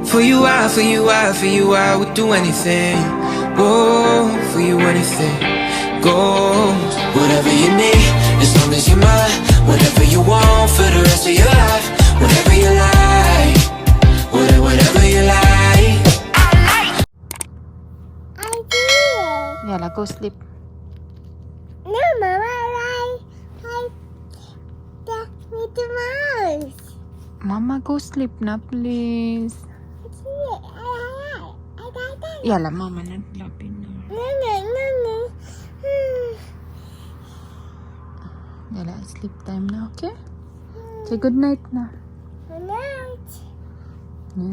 For you, I would do anything. Oh, for you, anything goes. Whatever you need, as long as you're mine. Whatever you want for the rest of your life. Whatever you like, whatever you like. I did. Yala, go sleep. No, Mama, I with the mouse. Mama, go sleep na, please. I did. I got that. Yala, Mama, naglapin na. No. Yala, sleep time na, okay? Say good night na. Good night.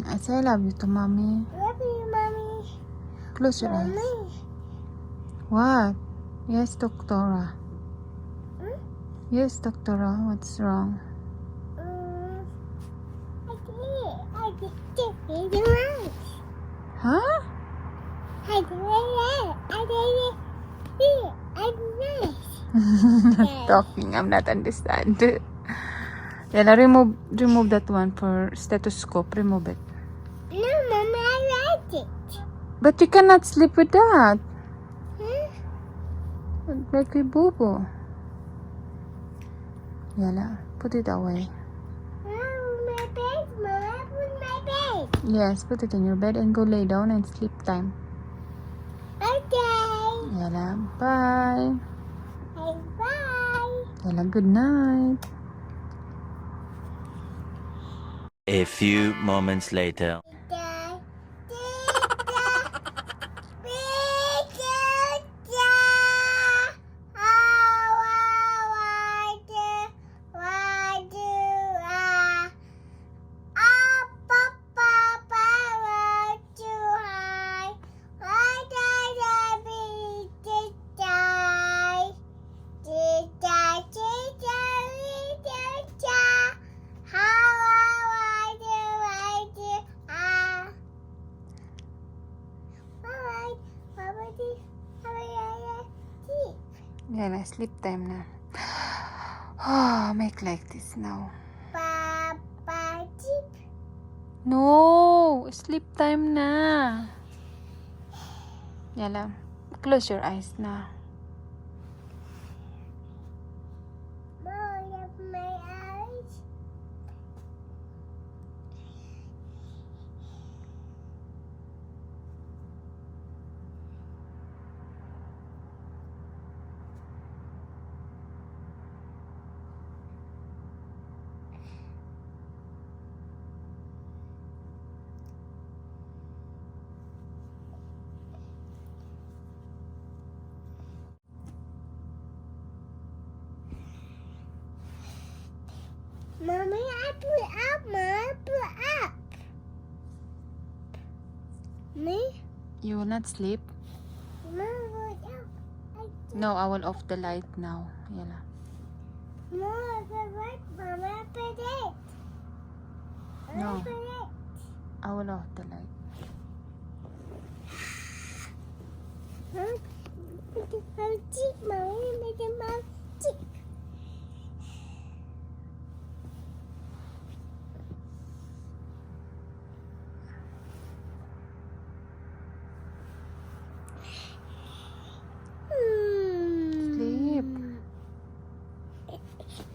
I say I love you to Mommy. Love you, Mommy. Close your eyes. Mommy. What? Yes, Doctora. Hmm? Yes, Doctora. What's wrong? I did with the mouse. Huh? I did it. Talking, I'm not understand. Yala, remove that one for stethoscope. Remove it. No, Mama, I liked it. But you cannot sleep with that. Huh? Like a boo-boo. Yala, put it away. My bed, Mama, put my bed. Yes, put it in your bed and go lay down and sleep time. Okay. Yala, bye. Bye. Yala, good night. A few moments later. Yala, sleep time na. Oh, make like this now. Papa Jeep. No, sleep time na. Yala, close your eyes na. Mom, of my eyes. Mommy, I put up, Mom, put up. Me? You will not sleep? Mom, put up. No, I will off the light now. Yala. Mom, what? Mama, put it. No. Put it. I will off the light. Huh? Put the mouse cheek, Mommy, make the mouse cheek. Sleep.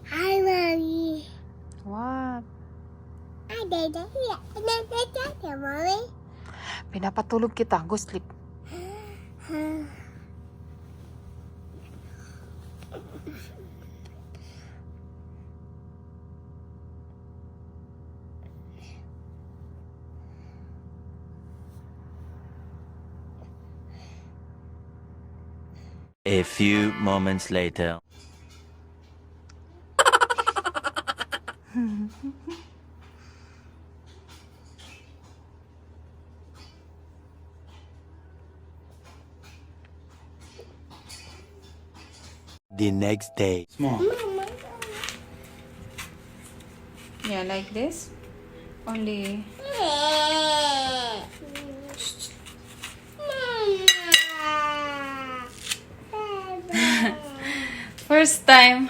Hi, Mommy. What? I did it here. And then I got it, Mommy. Pinapatulog kita. Go sleep. A few moments later. The next day. Small. Yeah, like this. Only first time.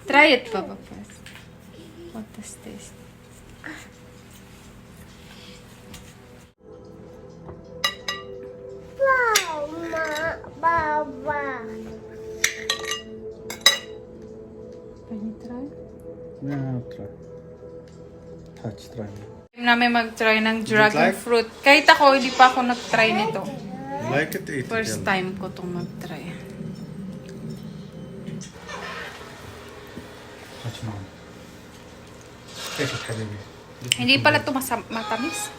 Try it, Papa, first. What does this? Yeah, try. Touch, try. Namin mag-try ng dragon like? fruit. Kahit ako, hindi pa ako nag-try nito. You like it? Eat First it. time ko itong mag-try. Touch mom. Take it, baby. Hindi pala ito matamis.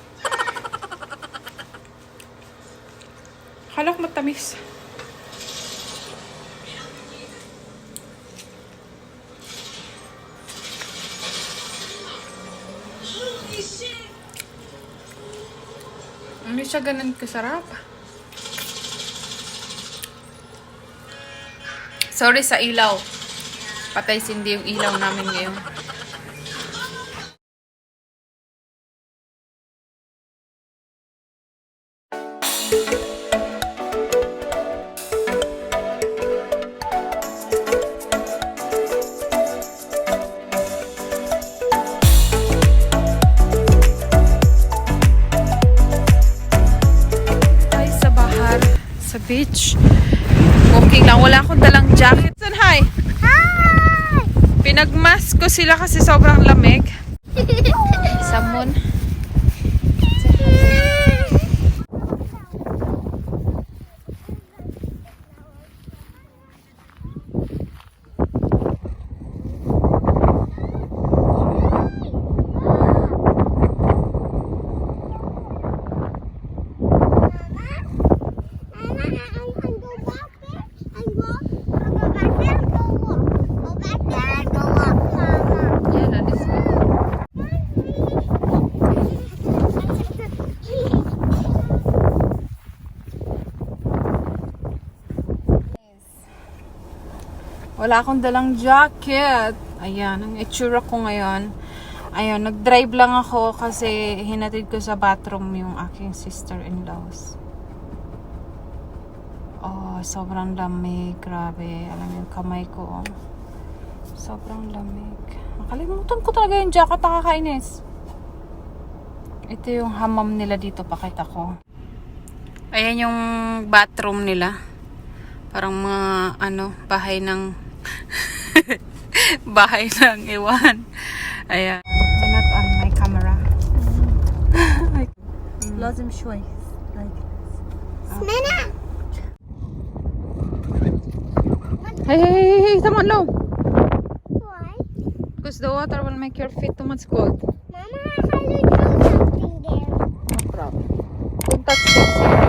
Akala ko matamis. Hindi siya ganun kasarap. Sorry sa ilaw. Patay sindi yung ilaw namin ngayon. Sa beach. Walking lang. Wala akong dalang jacket. San, hi! Hi! Pinagmask ko sila kasi sobrang lamig. Samon. Wala akong dalang jacket. Ayan, ang itsura ko ngayon. Ayan, nag-drive lang ako kasi hinatid ko sa bathroom yung aking sister-in-laws. Oh, sobrang lamig. Grabe. Alam yung kamay ko. Oh. Sobrang lamig. Nakalimutan ko talaga yung jacket. Nakakainis. Ito yung hammam nila dito. Pakita ko. Ayan yung bathroom nila. Parang mga bahay ng bahay ng iwan. Ayan. I'm not on my camera. Lazım şoy. Smena! Hey, come on, low. Why? Because the water will make your feet too much cold. Mama, how do you do something there? No problem. Don't touch this.